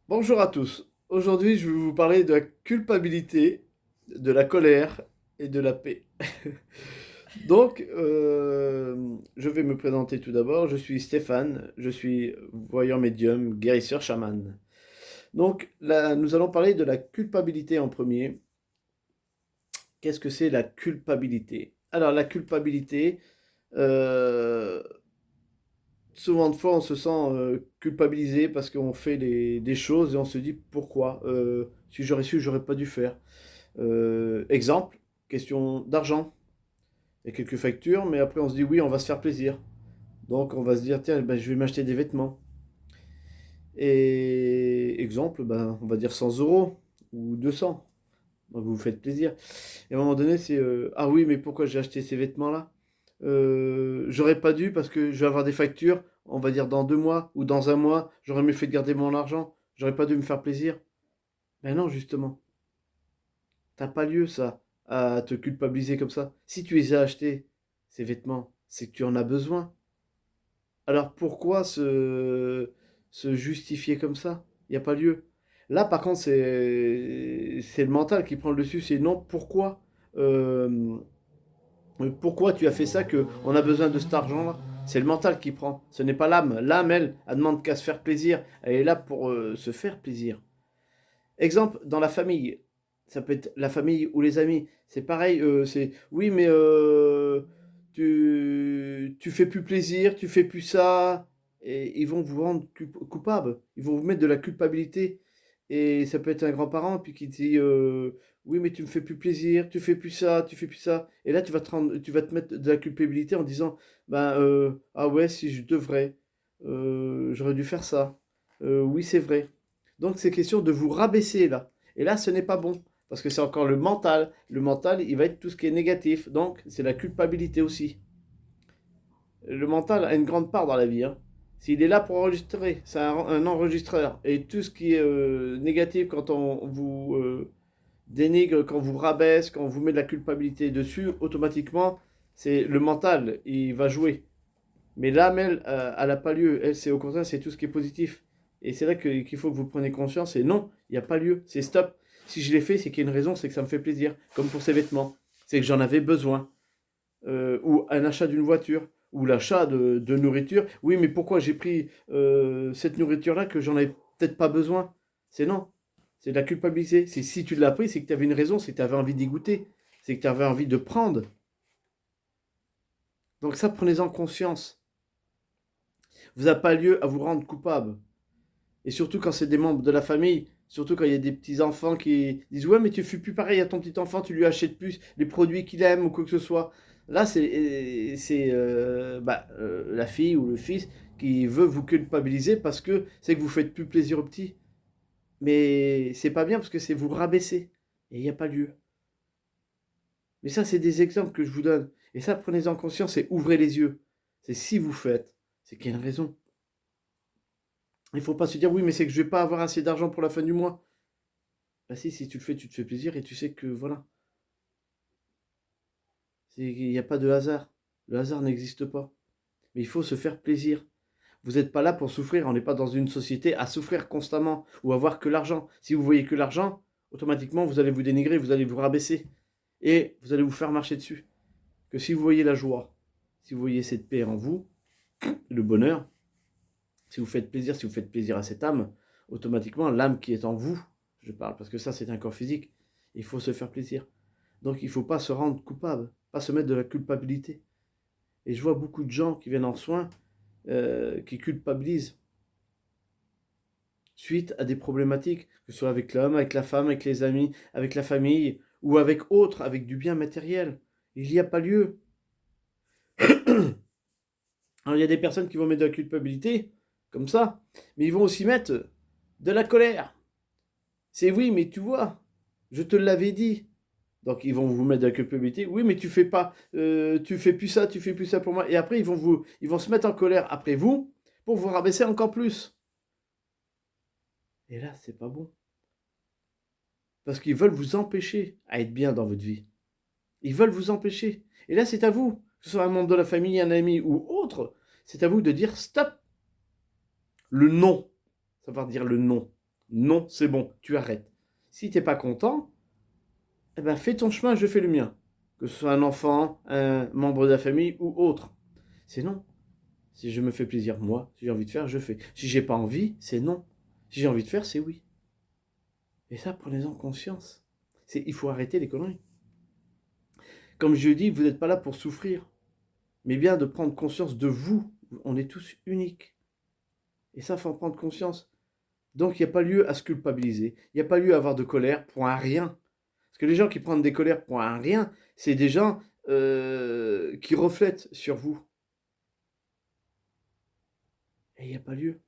Bonjour à tous. Aujourd'hui, je vais vous parler de la culpabilité, de la colère et de la paix. Donc, je vais me présenter tout d'abord. Je suis Stéphane, je suis voyant médium, guérisseur chaman. Donc, là, nous allons parler de la culpabilité en premier. Qu'est-ce que c'est la culpabilité? Alors, la culpabilité, euh, souvent de fois, on se sent culpabilisé parce qu'on fait des choses et on se dit pourquoi. Si j'aurais su, j'aurais pas dû faire. Exemple, question d'argent. Il y a quelques factures, mais après on se dit oui, on va se faire plaisir. Donc on va se dire tiens, ben, je vais m'acheter des vêtements. Et exemple, ben, on va dire 100 euros ou 200. Donc vous vous faites plaisir. Et à un moment donné, c'est ah oui, mais pourquoi j'ai acheté ces vêtements-là? J'aurais pas dû parce que je vais avoir des factures, on va dire dans 2 mois ou dans un mois. J'aurais mieux fait de garder mon argent. J'aurais pas dû me faire plaisir. Ben non, justement. T'as pas lieu, ça, à te culpabiliser comme ça. Si tu les as achetés, ces vêtements, c'est que tu en as besoin. Alors pourquoi se justifier comme ça? Il n'y a pas lieu. Là, par contre, c'est le mental qui prend le dessus. C'est non, euh, pourquoi tu as fait ça que on a besoin de cet argent-là? C'est le mental qui prend. Ce n'est pas l'âme. L'âme, elle demande qu'à se faire plaisir. Elle est là pour se faire plaisir. Exemple, dans la famille, ça peut être la famille ou les amis, c'est pareil, c'est oui, mais tu fais plus plaisir, tu fais plus ça, et ils vont vous rendre coupable, ils vont vous mettre de la culpabilité. Et ça peut être un grand-parent puis qui dit oui, mais tu me fais plus plaisir, tu fais plus ça, tu fais plus ça. Et là, tu vas te mettre de la culpabilité en disant ben ah ouais, si je devrais, j'aurais dû faire ça. Oui, c'est vrai. Donc c'est question de vous rabaisser là. Et là, ce n'est pas bon. Parce que c'est encore le mental. Le mental, il va être tout ce qui est négatif. Donc c'est la culpabilité aussi. Le mental a une grande part dans la vie, hein. S'il est là pour enregistrer, c'est un enregistreur. Et tout ce qui est négatif, quand on vous dénigre, quand on vous rabaisse, quand on vous met de la culpabilité dessus, automatiquement, c'est le mental, il va jouer. Mais l'âme, elle n'a pas lieu. Elle, c'est au contraire, c'est tout ce qui est positif. Et c'est là qu'il faut que vous preniez conscience. Et non, il n'y a pas lieu. C'est stop. Si je l'ai fait, c'est qu'il y a une raison, c'est que ça me fait plaisir. Comme pour ces vêtements. C'est que j'en avais besoin. Ou un achat d'une voiture. Ou l'achat de nourriture. Oui, mais pourquoi j'ai pris cette nourriture-là que j'en avais peut-être pas besoin? C'est non. C'est de la culpabilité. C'est si tu l'as pris, c'est que tu avais une raison, c'est que tu avais envie d'y goûter. C'est que tu avais envie de prendre. Donc ça, prenez-en conscience. Vous n'avez pas lieu à vous rendre coupable. Et surtout quand c'est des membres de la famille, surtout quand il y a des petits-enfants qui disent ouais mais tu fais plus pareil à ton petit-enfant, tu lui achètes plus les produits qu'il aime ou quoi que ce soit. Là c'est la fille ou le fils qui veut vous culpabiliser parce que c'est que vous faites plus plaisir au petit. Mais c'est pas bien parce que c'est vous rabaisser. Et il n'y a pas lieu. Mais ça c'est des exemples que je vous donne. Et ça prenez-en conscience et ouvrez les yeux. C'est si vous faites, c'est qu'il y a une raison. Il ne faut pas se dire oui mais c'est que je vais pas avoir assez d'argent pour la fin du mois. Bah si tu le fais, tu te fais plaisir et tu sais que voilà, il n'y a pas de hasard. Le hasard n'existe pas. Mais il faut se faire plaisir. Vous n'êtes pas là pour souffrir, on n'est pas dans une société à souffrir constamment ou à voir que l'argent. Si vous voyez que l'argent, automatiquement vous allez vous dénigrer, vous allez vous rabaisser et vous allez vous faire marcher dessus. Que si vous voyez la joie, si vous voyez cette paix en vous, le bonheur, si vous faites plaisir à cette âme, automatiquement l'âme qui est en vous, je parle parce que ça c'est un corps physique, il faut se faire plaisir. Donc il ne faut pas se rendre coupable, pas se mettre de la culpabilité. Et je vois beaucoup de gens qui viennent en soins qui culpabilisent suite à des problématiques, que ce soit avec l'homme, avec la femme, avec les amis, avec la famille, ou avec autres, avec du bien matériel. Il n'y a pas lieu. Alors il y a des personnes qui vont mettre de la culpabilité, comme ça, mais ils vont aussi mettre de la colère. C'est oui, mais tu vois, je te l'avais dit. Donc ils vont vous mettre de la culpabilité. Oui, mais tu fais pas, tu fais plus ça, tu fais plus ça pour moi. Et après ils vont se mettre en colère après vous pour vous rabaisser encore plus. Et là, c'est pas bon, parce qu'ils veulent vous empêcher à être bien dans votre vie. Ils veulent vous empêcher. Et là, c'est à vous, que ce soit un membre de la famille, un ami ou autre, c'est à vous de dire stop. Le non, savoir dire le non. Non, c'est bon, tu arrêtes. Si t'es pas content, eh ben fais ton chemin, je fais le mien. Que ce soit un enfant, un membre de la famille ou autre. C'est non. Si je me fais plaisir, moi, si j'ai envie de faire, je fais. Si j'ai pas envie, c'est non. Si j'ai envie de faire, c'est oui. Et ça, prenez-en conscience. Il faut arrêter les conneries. Comme je dis, vous n'êtes pas là pour souffrir, mais bien de prendre conscience de vous. On est tous uniques. Et ça, il faut en prendre conscience. Donc, il n'y a pas lieu à se culpabiliser. Il n'y a pas lieu à avoir de colère pour un rien. Parce que les gens qui prennent des colères pour un rien, c'est des gens qui reflètent sur vous. Et il n'y a pas lieu.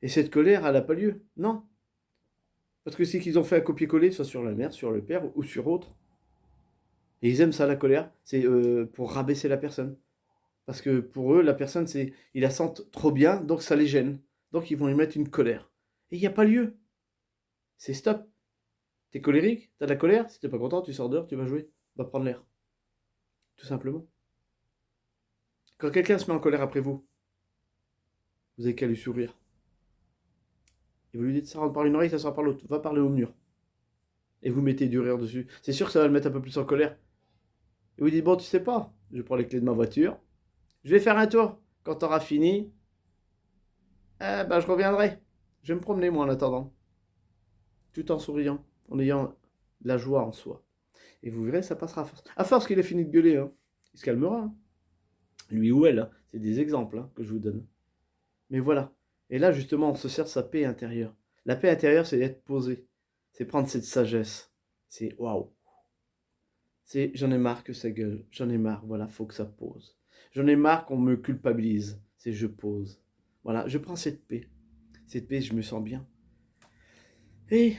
Et cette colère, elle n'a pas lieu. Non. Parce que c'est qu'ils ont fait un copier-coller, soit sur la mère, sur le père ou sur autre. Et ils aiment ça, la colère. C'est pour rabaisser la personne. Parce que pour eux, la personne, ils la sentent trop bien, donc ça les gêne. Donc ils vont y mettre une colère. Et il n'y a pas lieu. C'est stop. T'es colérique, t'as de la colère, si t'es pas content, tu sors dehors, tu vas jouer, va prendre l'air. Tout simplement. Quand quelqu'un se met en colère après vous, vous avez qu'à lui sourire. Et vous lui dites, ça rentre par une oreille, ça sort par l'autre, va parler au mur. Et vous mettez du rire dessus. C'est sûr que ça va le mettre un peu plus en colère. Et vous dites, bon, tu sais pas, je prends les clés de ma voiture, je vais faire un tour. Quand t'auras fini, je reviendrai. Je vais me promener, moi, en attendant. Tout en souriant, en ayant de la joie en soi. Et vous verrez, ça passera à force. À force qu'il ait fini de gueuler, hein, il se calmera. Hein. Lui ou elle, hein. C'est des exemples que je vous donne. Mais voilà. Et là, justement, on se sert de sa paix intérieure. La paix intérieure, c'est d'être posé. C'est prendre cette sagesse. C'est waouh. C'est j'en ai marre que ça gueule. J'en ai marre, voilà, faut que ça pose. J'en ai marre qu'on me culpabilise. C'est je pose. Voilà, je prends cette paix. Cette paix, je me sens bien. Et,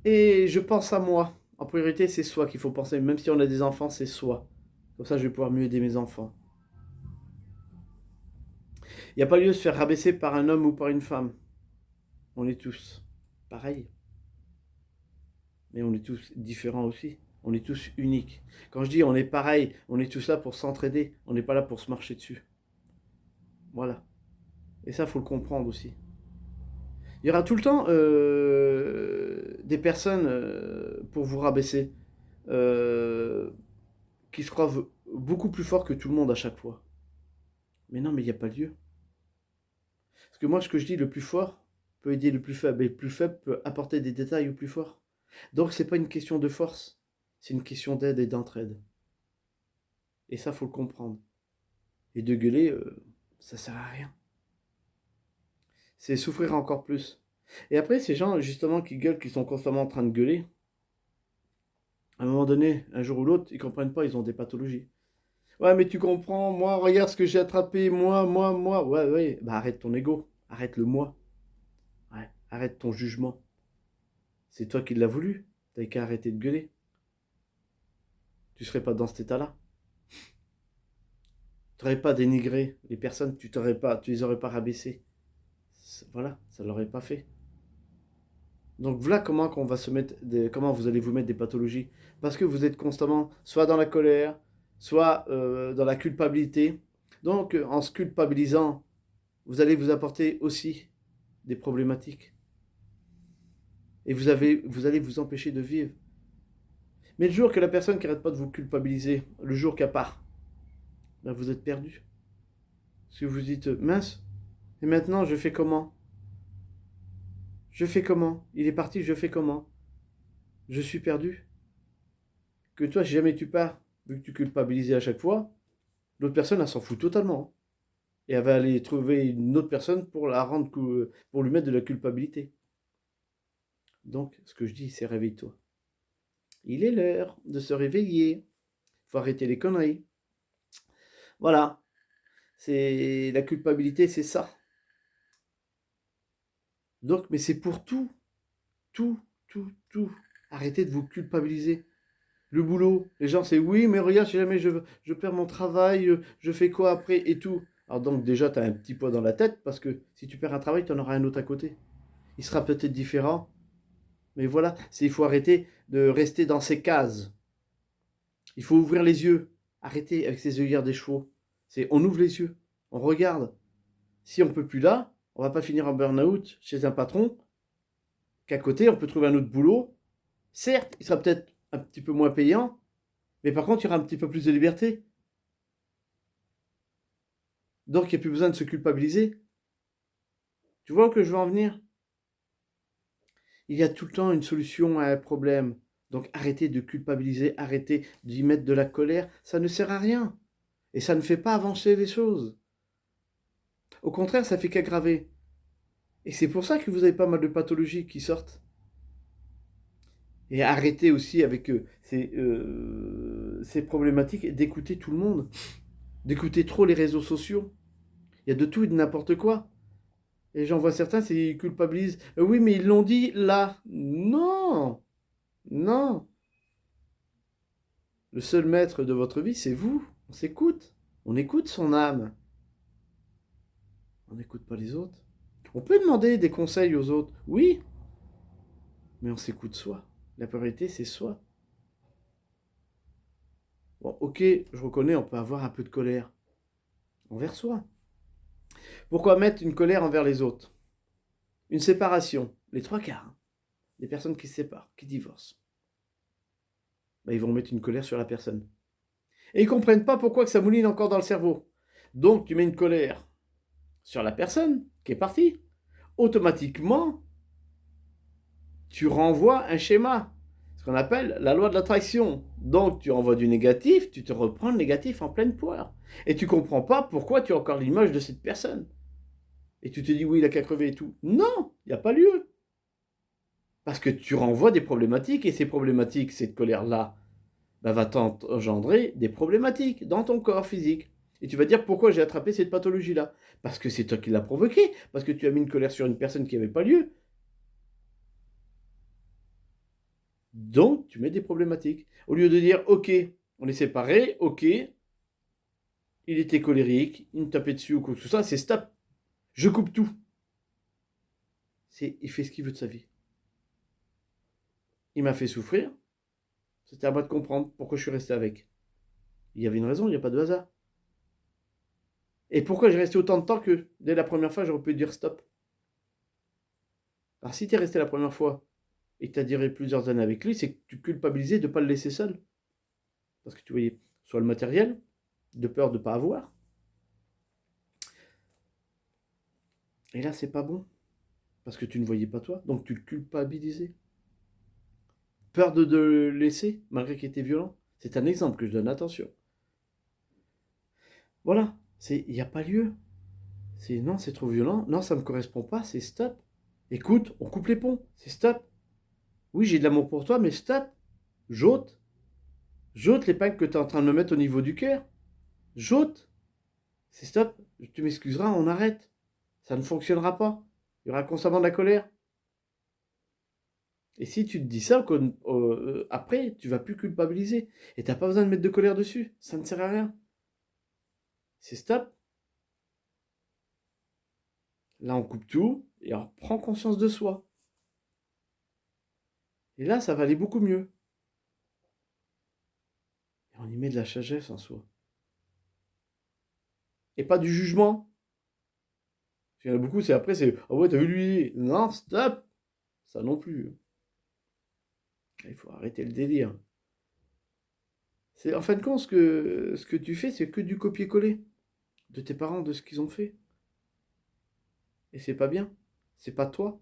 et je pense à moi. En priorité, c'est soi qu'il faut penser. Même si on a des enfants, c'est soi. Comme ça, je vais pouvoir mieux aider mes enfants. Il n'y a pas lieu de se faire rabaisser par un homme ou par une femme. On est tous pareils. Mais on est tous différents aussi. On est tous uniques. Quand je dis on est pareil, on est tous là pour s'entraider. On n'est pas là pour se marcher dessus. Voilà. Et ça, faut le comprendre aussi. Il y aura tout le temps des personnes pour vous rabaisser, euh, qui se croient beaucoup plus forts que tout le monde à chaque fois. Mais non, mais il n'y a pas lieu. Parce que moi, ce que je dis, le plus fort peut aider le plus faible, et le plus faible peut apporter des détails au plus fort. Donc, c'est pas une question de force, c'est une question d'aide et d'entraide. Et ça, faut le comprendre. Et de gueuler, ça sert à rien. C'est souffrir encore plus. Et après, ces gens, justement, qui gueulent, qui sont constamment en train de gueuler, à un moment donné, un jour ou l'autre, ils comprennent pas, ils ont des pathologies. Ouais, mais tu comprends, moi, regarde ce que j'ai attrapé, moi. Ouais, ouais, bah arrête ton ego, arrête le moi. Ouais, arrête ton jugement. C'est toi qui l'as voulu, t'as qu'à arrêter de gueuler. Tu serais pas dans cet état-là. Tu n'aurais pas dénigré les personnes, tu les aurais pas rabaissées. Voilà, ça l'aurait pas fait. Donc voilà comment qu'on va se mettre comment vous allez vous mettre des pathologies. Parce que vous êtes constamment soit dans la colère, soit dans la culpabilité. Donc en se culpabilisant, vous allez vous apporter aussi des problématiques. Et vous allez vous empêcher de vivre. Mais le jour que la personne qui n'arrête pas de vous culpabiliser, le jour qu'elle part, ben vous êtes perdu. Parce que vous dites, mince, et maintenant je fais comment? Je fais comment? Il est parti, je fais comment? Je suis perdu. Que toi, si jamais tu pars, vu que tu culpabilisais à chaque fois, l'autre personne, elle s'en fout totalement. Et elle va aller trouver une autre personne pour la rendre, pour lui mettre de la culpabilité. Donc, ce que je dis, c'est réveille-toi. Il est l'heure de se réveiller. Il faut arrêter les conneries. Voilà. C'est la culpabilité, c'est ça. Donc, mais c'est pour tout. Tout, tout. Arrêtez de vous culpabiliser. Le boulot, les gens c'est oui, mais regarde, si jamais je perds mon travail, je fais quoi après et tout. Alors donc déjà, tu as un petit poids dans la tête parce que si tu perds un travail, tu en auras un autre à côté. Il sera peut-être différent, mais voilà, il faut arrêter de rester dans ces cases. Il faut ouvrir les yeux. Arrêtez avec ces œillères des chevaux. On ouvre les yeux, on regarde. Si on peut plus là, on va pas finir en burn-out chez un patron qu'à côté, on peut trouver un autre boulot. Certes, il sera peut-être un petit peu moins payant, mais par contre, il y aura un petit peu plus de liberté. Donc, il n'y a plus besoin de se culpabiliser. Tu vois où que je veux en venir? Il y a tout le temps une solution à un problème. Donc, arrêtez de culpabiliser, arrêtez d'y mettre de la colère. Ça ne sert à rien. Et ça ne fait pas avancer les choses. Au contraire, ça fait qu'aggraver. Et c'est pour ça que vous avez pas mal de pathologies qui sortent. Et arrêtez aussi avec ces problématiques d'écouter tout le monde, d'écouter trop les réseaux sociaux. Il y a de tout et de n'importe quoi. Et j'en vois certains, ils culpabilisent. Oui, mais ils l'ont dit là. Non, non. Le seul maître de votre vie, c'est vous. On s'écoute. On écoute son âme. On n'écoute pas les autres. On peut demander des conseils aux autres, oui, mais on s'écoute soi. La priorité, c'est soi. Bon, ok, je reconnais, on peut avoir un peu de colère envers soi. Pourquoi mettre une colère envers les autres? Une séparation, les trois quarts, hein, des personnes qui se séparent, qui divorcent, ben, ils vont mettre une colère sur la personne. Et ils ne comprennent pas pourquoi que ça mouline encore dans le cerveau. Donc tu mets une colère sur la personne qui est partie. Automatiquement, tu renvoies un schéma, ce qu'on appelle la loi de l'attraction. Donc tu renvoies du négatif, tu te reprends le négatif en pleine poire. Et tu ne comprends pas pourquoi tu as encore l'image de cette personne. Et tu te dis, oui, il a qu'à crever et tout. Non, il n'y a pas lieu. Parce que tu renvoies des problématiques, et ces problématiques, cette colère-là, bah, va t'engendrer des problématiques dans ton corps physique. Et tu vas dire, pourquoi j'ai attrapé cette pathologie-là? Parce que c'est toi qui l'as provoquée, parce que tu as mis une colère sur une personne qui n'avait pas lieu. Donc, tu mets des problématiques. Au lieu de dire, ok, on est séparés, ok, il était colérique, il me tapait dessus ou quoi que ce soit, c'est stop. Je coupe tout. Il fait ce qu'il veut de sa vie. Il m'a fait souffrir. C'était à moi de comprendre pourquoi je suis resté avec. Il y avait une raison, il n'y a pas de hasard. Et pourquoi j'ai resté autant de temps que dès la première fois, j'aurais pu dire stop. Alors si tu es resté la première fois et que tu as duré plusieurs années avec lui, c'est que tu culpabilisais de ne pas le laisser seul. Parce que tu voyais soit le matériel, de peur de ne pas avoir. Et là, c'est pas bon. Parce que tu ne voyais pas toi, donc tu le culpabilisais. Peur de le laisser, malgré qu'il était violent. C'est un exemple que je donne, attention. Voilà, il n'y a pas lieu. Non, c'est trop violent. Non, ça ne me correspond pas, c'est stop. Écoute, on coupe les ponts, c'est stop. Oui, j'ai de l'amour pour toi, mais stop. J'ôte. J'ôte l'épingle que tu es en train de me mettre au niveau du cœur. J'ôte. C'est stop. Tu m'excuseras, on arrête. Ça ne fonctionnera pas. Il y aura constamment de la colère. Et si tu te dis ça, après, tu vas plus culpabiliser. Et tu n'as pas besoin de mettre de colère dessus. Ça ne sert à rien. C'est stop. Là, on coupe tout et on prend conscience de soi. Et là, ça va aller beaucoup mieux. Et on y met de la sagesse en soi. Et pas du jugement. Il y en a beaucoup, c'est après, c'est ah ouais, t'as vu lui? Non, stop! Ça non plus. Il faut arrêter le délire. C'est en fin de compte, ce que tu fais, c'est que du copier-coller de tes parents, de ce qu'ils ont fait. Et c'est pas bien. C'est pas toi.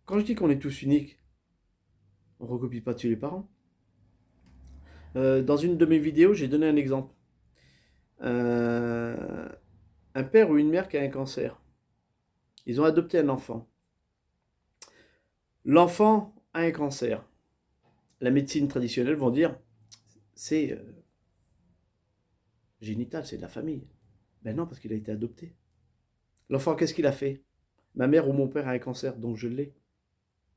Quand je dis qu'on est tous uniques, on recopie pas dessus les parents. Dans une de mes vidéos, j'ai donné un exemple. Euh, un père ou une mère qui a un cancer. Ils ont adopté un enfant. L'enfant a un cancer. La médecine traditionnelle vont dire c'est génital, c'est de la famille. Ben non, parce qu'il a été adopté. L'enfant, qu'est-ce qu'il a fait? Ma mère ou mon père a un cancer, donc je l'ai,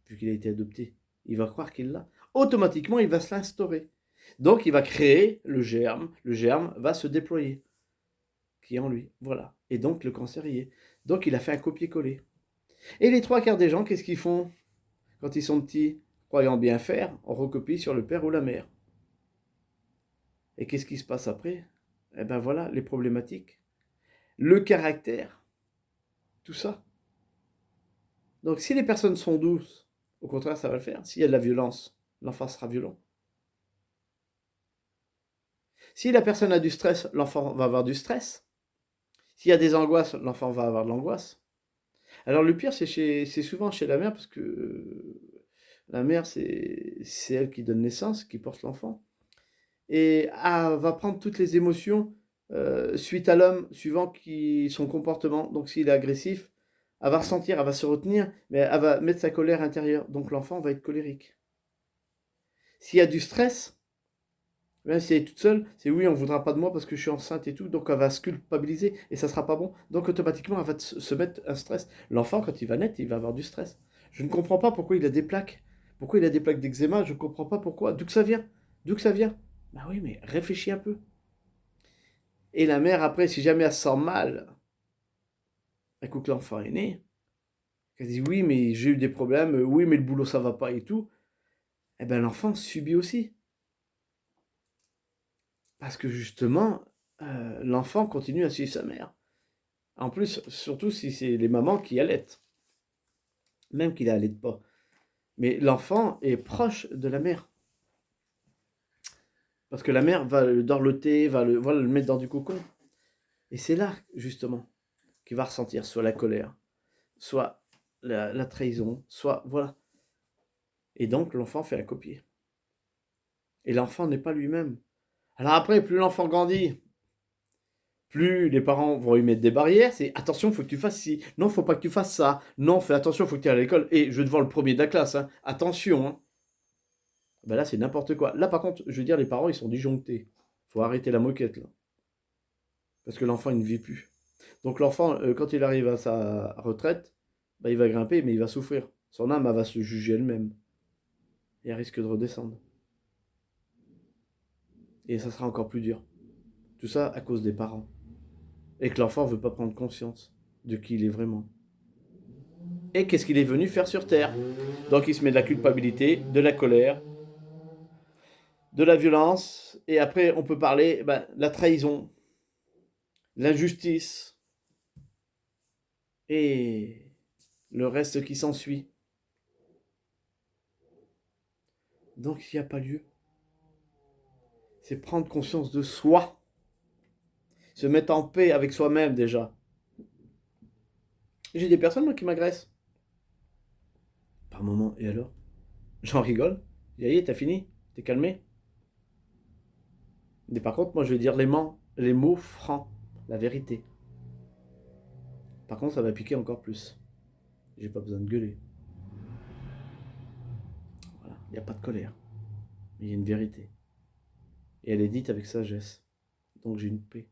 vu qu'il a été adopté. Il va croire qu'il l'a. Automatiquement, il va se l'instaurer. Donc, il va créer le germe. Le germe va se déployer, qui est en lui. Voilà. Et donc, le cancer y est. Donc, il a fait un copier-coller. Et les trois quarts des gens, qu'est-ce qu'ils font quand ils sont petits? Croyant bien faire, on recopie sur le père ou la mère. Et qu'est-ce qui se passe après? Eh ben voilà, les problématiques. Le caractère. Tout ça. Donc, si les personnes sont douces, Au contraire, ça va le faire. S'il y a de la violence, l'enfant sera violent. Si la personne a du stress, l'enfant va avoir du stress. S'il y a des angoisses, l'enfant va avoir de l'angoisse. Alors le pire, c'est souvent chez la mère, parce que la mère, c'est elle qui donne naissance, qui porte l'enfant. Et elle va prendre toutes les émotions suite à l'homme, suivant son comportement. Donc s'il est agressif, elle va ressentir, elle va se retenir, mais elle va mettre sa colère intérieure. Donc l'enfant va être colérique. S'il y a du stress, même si elle est toute seule, c'est oui, on ne voudra pas de moi parce que je suis enceinte et tout, donc elle va se culpabiliser et ça ne sera pas bon. Donc automatiquement, elle va se mettre un stress. L'enfant, quand il va naître, il va avoir du stress. Je ne comprends pas pourquoi il a des plaques. Pourquoi il a des plaques d'eczéma, je ne comprends pas pourquoi. D'où que ça vient? D'où que ça vient? Bah oui, mais réfléchis un peu. Et la mère, après, si jamais elle se sent mal, un coup que l'enfant est né, elle dit oui, mais j'ai eu des problèmes, oui, mais le boulot ça va pas et tout, eh ben l'enfant subit aussi. Parce que justement, l'enfant continue à suivre sa mère. En plus, surtout si c'est les mamans qui allaitent, même qu'il n'allaite pas. Mais l'enfant est proche de la mère. Parce que la mère va le dorloter, va le mettre dans du cocon. Et c'est là, justement, qu'il va ressentir soit la colère, soit la trahison, soit... Voilà. Et donc, l'enfant fait la copie. Et l'enfant n'est pas lui-même. Alors après, plus l'enfant grandit, plus les parents vont lui mettre des barrières. C'est attention, faut que tu fasses ci. Non, faut pas que tu fasses ça. Non, fais attention, faut que tu ailles à l'école. Et je vais devant le premier de la classe. Hein. Attention. Hein. Ben là, c'est n'importe quoi. Là, par contre, je veux dire, les parents, ils sont disjonctés. Faut arrêter la moquette, là. Parce que l'enfant, il ne vit plus. Donc l'enfant, quand il arrive à sa retraite, ben, il va grimper, mais il va souffrir. Son âme, elle va se juger elle-même. Et elle risque de redescendre. Et ça sera encore plus dur. Tout ça à cause des parents. Et que l'enfant ne veut pas prendre conscience de qui il est vraiment. Et qu'est-ce qu'il est venu faire sur Terre. Donc il se met de la culpabilité, de la colère, de la violence, et après on peut parler la trahison, l'injustice, et le reste qui s'ensuit. Donc il n'y a pas lieu. C'est prendre conscience de soi, se mettre en paix avec soi-même déjà. J'ai des personnes moi, qui m'agressent. Par moment, et alors? J'en rigole. Je dis, t'as fini? T'es calmé? Mais par contre, moi je vais dire les mots francs, la vérité. Par contre, ça va piquer encore plus. J'ai pas besoin de gueuler. Voilà, il n'y a pas de colère. Mais il y a une vérité. Et elle est dite avec sagesse. Donc j'ai une paix.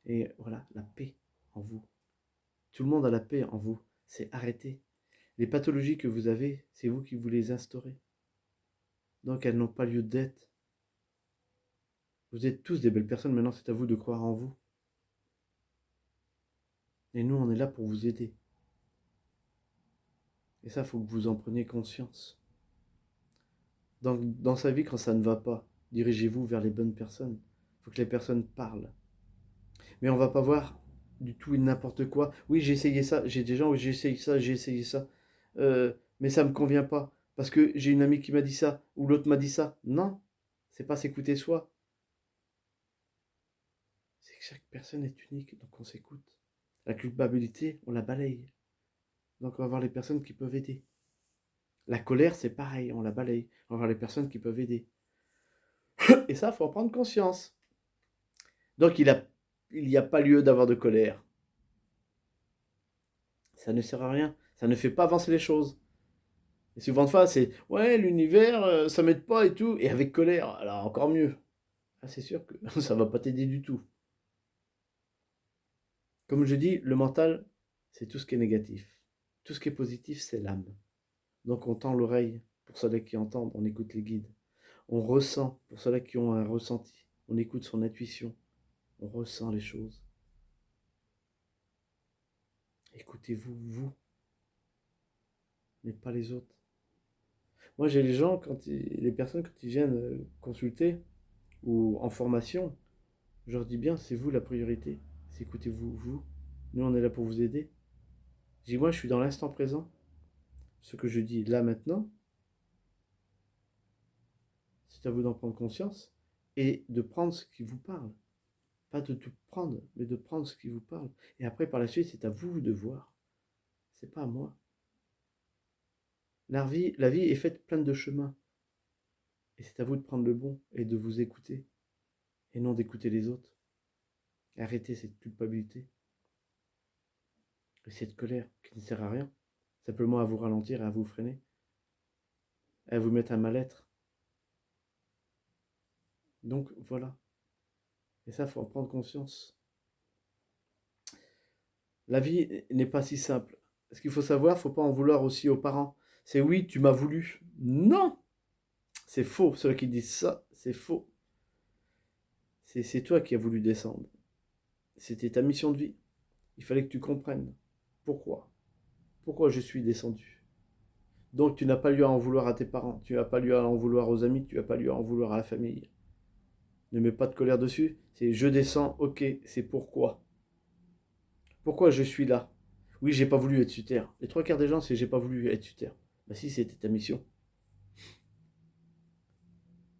Et voilà, la paix en vous. Tout le monde a la paix en vous. C'est arrêter. Les pathologies que vous avez, c'est vous qui vous les instaurez. Donc elles n'ont pas lieu d'être. Vous êtes tous des belles personnes, maintenant c'est à vous de croire en vous. Et nous, on est là pour vous aider. Et ça, il faut que vous en preniez conscience. Donc, dans sa vie, quand ça ne va pas, dirigez-vous vers les bonnes personnes. Il faut que les personnes parlent. Mais on ne va pas voir du tout et n'importe quoi. Oui, j'ai essayé ça, j'ai des gens où j'ai essayé ça. Mais ça ne me convient pas. Parce que j'ai une amie qui m'a dit ça, ou l'autre m'a dit ça. Non, c'est pas s'écouter soi. C'est que chaque personne est unique, donc on s'écoute. La culpabilité, on la balaye. Donc on va voir les personnes qui peuvent aider. La colère, c'est pareil, on la balaye. On va voir les personnes qui peuvent aider. Et ça, il faut en prendre conscience. Donc il n'y a pas lieu d'avoir de colère. Ça ne sert à rien. Ça ne fait pas avancer les choses. Et souvent de fois, c'est ouais, l'univers, ça m'aide pas et tout. Et avec colère, alors encore mieux. Ah, c'est sûr que ça va pas t'aider du tout. Comme je dis, le mental, c'est tout ce qui est négatif. Tout ce qui est positif, c'est l'âme. Donc on tend l'oreille pour ceux qui entendent, on écoute les guides. On ressent pour ceux qui ont un ressenti. On écoute son intuition. On ressent les choses. Écoutez-vous, vous, mais pas les autres. Moi, j'ai les gens, les personnes, quand ils viennent consulter ou en formation, je leur dis bien, c'est vous la priorité. C'est écoutez-vous, vous. Nous, on est là pour vous aider. Je dis, moi, je suis dans l'instant présent. Ce que je dis là, maintenant, c'est à vous d'en prendre conscience et de prendre ce qui vous parle. Pas de tout prendre, mais de prendre ce qui vous parle. Et après, par la suite, c'est à vous de voir. C'est pas à moi. La vie est faite pleine de chemins. Et c'est à vous de prendre le bon et de vous écouter. Et non d'écouter les autres. Arrêtez cette culpabilité. Et cette colère qui ne sert à rien. Simplement à vous ralentir et à vous freiner. Et à vous mettre un mal-être. Donc voilà. Et ça, il faut en prendre conscience. La vie n'est pas si simple. Ce qu'il faut savoir, il ne faut pas en vouloir aussi aux parents. C'est oui, tu m'as voulu. Non! C'est faux. Ceux qui disent ça, c'est faux. C'est toi qui as voulu descendre. C'était ta mission de vie. Il fallait que tu comprennes pourquoi. Pourquoi je suis descendu. Donc tu n'as pas lieu à en vouloir à tes parents. Tu n'as pas lieu à en vouloir aux amis. Tu n'as pas lieu à en vouloir à la famille. Ne mets pas de colère dessus. C'est je descends, ok, c'est pourquoi. Pourquoi je suis là? Oui, j'ai pas voulu être sur Terre. Les trois quarts des gens, c'est j'ai pas voulu être sur Terre. Bah si, c'était ta mission.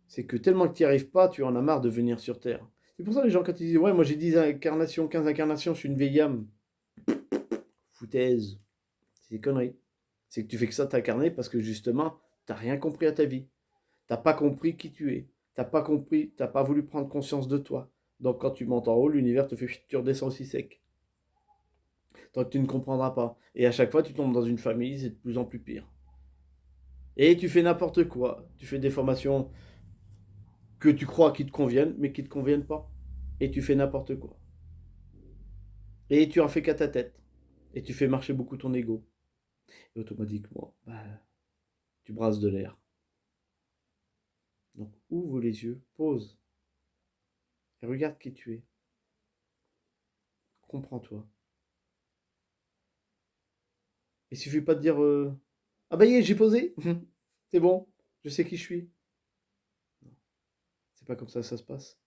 C'est que tellement que tu n'y arrives pas, tu en as marre de venir sur Terre. C'est pour ça les gens, quand ils disent ouais, moi j'ai 10 incarnations, 15 incarnations, je suis une vieille âme. Foutaise. C'est des conneries. C'est que tu fais que ça t'incarner parce que justement, t'as rien compris à ta vie. T'as pas compris qui tu es. T'as pas compris, t'as pas voulu prendre conscience de toi. Donc quand tu montes en haut, l'univers te fait tu redescends aussi sec. Donc tu ne comprendras pas. Et à chaque fois, tu tombes dans une famille, c'est de plus en plus pire. Et tu fais n'importe quoi. Tu fais des formations que tu crois qui te conviennent, mais qui ne te conviennent pas. Et tu fais n'importe quoi. Et tu en fais qu'à ta tête. Et tu fais marcher beaucoup ton ego. Et automatiquement, bah, tu brasses de l'air. Donc ouvre les yeux, pose. Et regarde qui tu es. Comprends-toi. Il suffit pas de dire ah bah y est, j'ai posé. C'est bon, je sais qui je suis. Non, c'est pas comme ça se passe.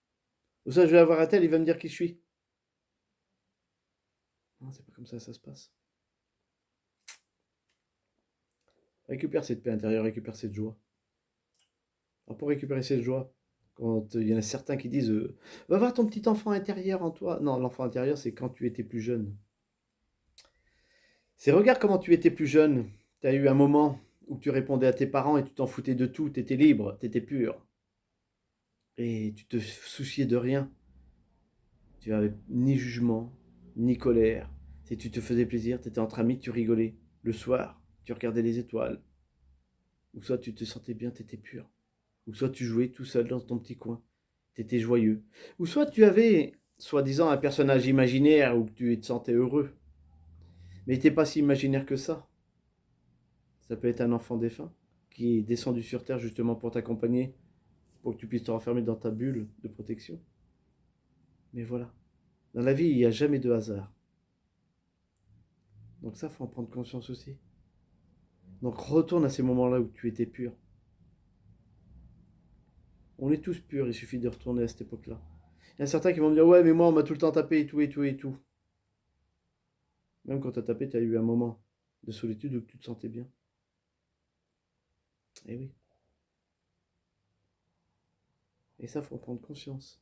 Ou ça, je vais avoir un tel, il va me dire qui je suis. Non, c'est pas comme ça se passe. Récupère cette paix intérieure, récupère cette joie. Alors pour récupérer cette joie, quand il y en a certains qui disent va voir ton petit enfant intérieur en toi. Non, l'enfant intérieur, c'est quand tu étais plus jeune. C'est regarde comment tu étais plus jeune. Tu as eu un moment où tu répondais à tes parents et tu t'en foutais de tout. Tu étais libre, tu étais pur. Et tu te souciais de rien. Tu avais ni jugement, ni colère. Si tu te faisais plaisir, tu étais entre amis, tu rigolais. Le soir, tu regardais les étoiles. Ou soit tu te sentais bien, tu étais pur. Ou soit tu jouais tout seul dans ton petit coin. Tu étais joyeux. Ou soit tu avais, soi-disant, un personnage imaginaire où tu te sentais heureux. Mais il n'était pas si imaginaire que ça. Ça peut être un enfant défunt qui est descendu sur Terre justement pour t'accompagner, pour que tu puisses te renfermer dans ta bulle de protection. Mais voilà. Dans la vie, il n'y a jamais de hasard. Donc ça, il faut en prendre conscience aussi. Donc retourne à ces moments-là où tu étais pur. On est tous purs, il suffit de retourner à cette époque-là. Il y en a certains qui vont me dire ouais mais moi on m'a tout le temps tapé et tout et tout et tout. Même quand t'as tapé, t'as eu un moment de solitude où tu te sentais bien. Eh oui. Et ça, faut en prendre conscience.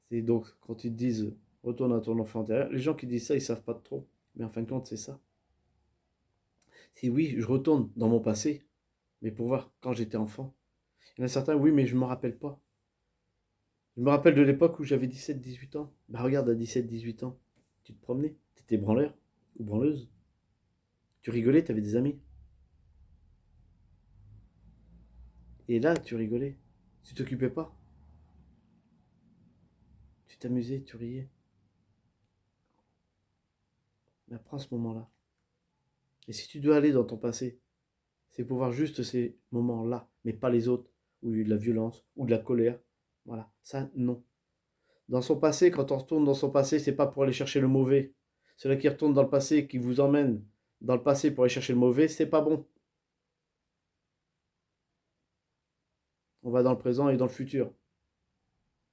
C'est donc quand ils te disent retourne à ton enfant intérieur, les gens qui disent ça, ils savent pas trop. Mais en fin de compte, c'est ça. C'est oui, je retourne dans mon passé, mais pour voir quand j'étais enfant. Il y en a certains, oui, mais je me rappelle pas. Je me rappelle de l'époque où j'avais 17-18 ans. Bah regarde, à 17-18 ans, tu te promenais, t'étais branleur ou branleuse. Tu rigolais, t'avais des amis. Et là, tu rigolais. Tu t'occupais pas. Tu t'amusais, tu riais. Mais prends ce moment-là. Et si tu dois aller dans ton passé, c'est pour voir juste ces moments-là, mais pas les autres, où il y a eu de la violence, ou de la colère. Voilà, ça, non. Dans son passé, quand on retourne dans son passé, c'est pas pour aller chercher le mauvais. Ceux-là qui retournent dans le passé, qui vous emmènent dans le passé pour aller chercher le mauvais, c'est pas bon. On va dans le présent et dans le futur.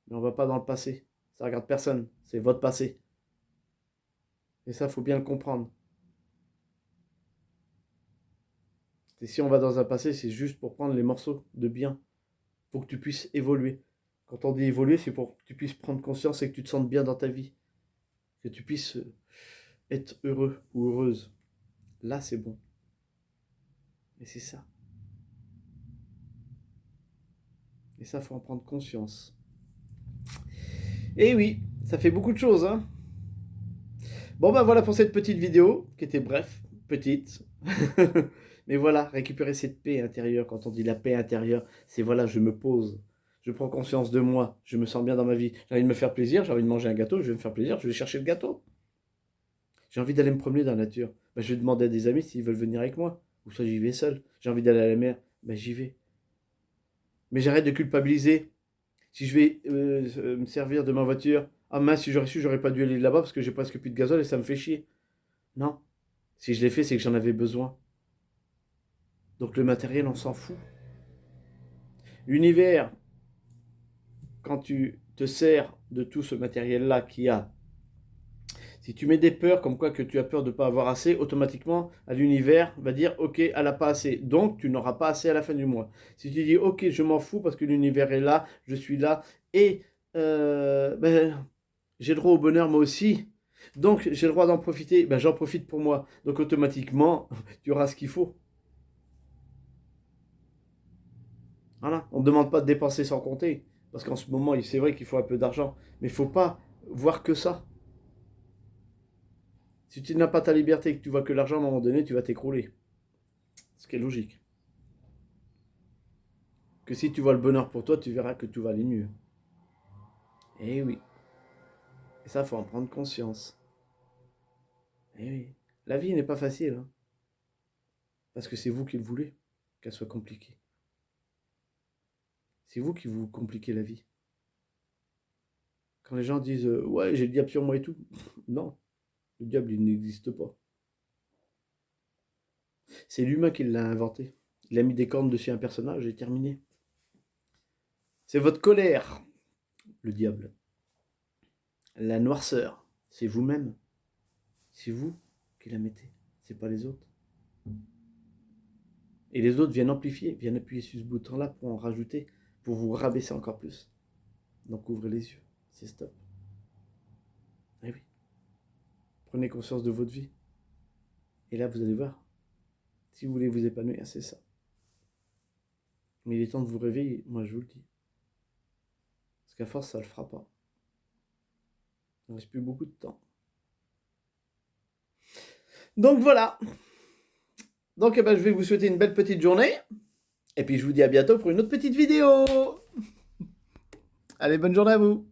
Mais on va pas dans le passé. Ça regarde personne. C'est votre passé. Et ça, faut bien le comprendre. Et si on va dans un passé, c'est juste pour prendre les morceaux de bien Pour que tu puisses évoluer. Quand on dit évoluer, c'est pour que tu puisses prendre conscience et que tu te sentes bien dans ta vie. Que tu puisses être heureux ou heureuse. Là, c'est bon. Et c'est ça. Et ça, faut en prendre conscience. Et oui, ça fait beaucoup de choses, hein. Bon, ben voilà pour cette petite vidéo, qui était bref, petite. Mais voilà, récupérer cette paix intérieure. Quand on dit la paix intérieure, c'est voilà, je me pose. Je prends conscience de moi. Je me sens bien dans ma vie. J'ai envie de me faire plaisir, j'ai envie de manger un gâteau, je vais me faire plaisir, je vais chercher le gâteau. J'ai envie d'aller me promener dans la nature. Ben, je vais demander à des amis s'ils veulent venir avec moi. Ou soit j'y vais seul. J'ai envie d'aller à la mer. Ben, j'y vais. Mais j'arrête de culpabiliser. Si je vais me servir de ma voiture, ah mince, si j'aurais su, j'aurais pas dû aller là-bas parce que j'ai presque plus de gazole et ça me fait chier. Non. Si je l'ai fait, c'est que j'en avais besoin. Donc le matériel, on s'en fout. L'univers, quand tu te sers de tout ce matériel-là qu'il y a, si tu mets des peurs comme quoi que tu as peur de ne pas avoir assez, automatiquement, l'univers va dire « Ok, elle n'a pas assez, donc tu n'auras pas assez à la fin du mois. » Si tu dis « Ok, je m'en fous parce que l'univers est là, je suis là, et j'ai le droit au bonheur moi aussi, donc j'ai le droit d'en profiter, ben, j'en profite pour moi. » Donc automatiquement, tu auras ce qu'il faut. Voilà, on ne demande pas de dépenser sans compter, parce qu'en ce moment, c'est vrai qu'il faut un peu d'argent, mais il ne faut pas voir que ça. Si tu n'as pas ta liberté et que tu vois que l'argent, à un moment donné, tu vas t'écrouler. Ce qui est logique. Que si tu vois le bonheur pour toi, tu verras que tout va aller mieux. Eh oui. Et ça, il faut en prendre conscience. Eh oui. La vie n'est pas facile, hein, parce que c'est vous qui le voulez, qu'elle soit compliquée. C'est vous qui vous compliquez la vie. Quand les gens disent ouais, j'ai le diable sur moi et tout, non, le diable, il n'existe pas. C'est l'humain qui l'a inventé. Il a mis des cornes dessus un personnage et terminé. C'est votre colère, le diable. La noirceur, c'est vous-même. C'est vous qui la mettez, c'est pas les autres. Et les autres viennent amplifier, viennent appuyer sur ce bouton-là pour en rajouter, pour vous rabaisser encore plus. Donc ouvrez les yeux, c'est stop. Eh oui. Prenez conscience de votre vie. Et là, vous allez voir. Si vous voulez vous épanouir, c'est ça. Mais il est temps de vous réveiller, moi je vous le dis. Parce qu'à force, ça ne le fera pas. Il ne reste plus beaucoup de temps. Donc voilà. Donc je vais vous souhaiter une belle petite journée. Et puis je vous dis à bientôt pour une autre petite vidéo. Allez, bonne journée à vous.